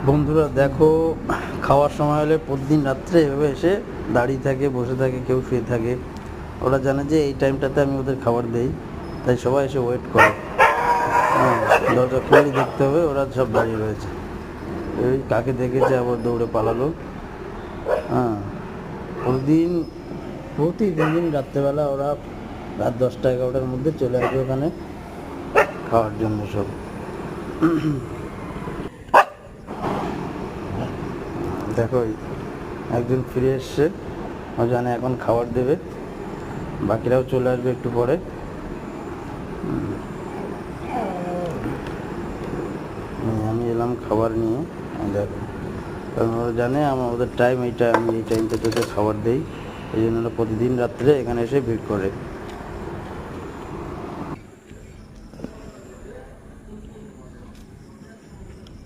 বন্ধুরা দেখো, খাওয়ার সময় হলে প্রতিদিন রাত্রে এভাবে এসে দাঁড়িয়ে থাকে, বসে থাকে, কেউ শুয়ে থাকে। ওরা জানে যে এই টাইমটাতে আমি ওদের খাবার দেই, তাই সবাই এসে ওয়েট করে। হ্যাঁ, দরজা খুলেই দেখতে হবে ওরা সব দাঁড়িয়ে রয়েছে। এই কাকে দেখেছে আবার দৌড়ে পালালো। হ্যাঁ, প্রতিদিন রাত্রেবেলা ওরা রাত 10টা-11টার মধ্যে চলে আসবে ওখানে খাওয়ার জন্য সব। দেখো, একজন ফিরে এসছে, ও জানে এখন খাবার দেবে, বাকিরাও চলে আসবে একটু পরে। আমি এলাম খাবার নিয়ে। দেখো, কারণ ওরা জানে ওদের টাইম এইটা, আমি এই টাইমটাতে খাবার দেই, এই জন্য ওরা প্রতিদিন রাত্রে এখানে এসে ভিড় করে।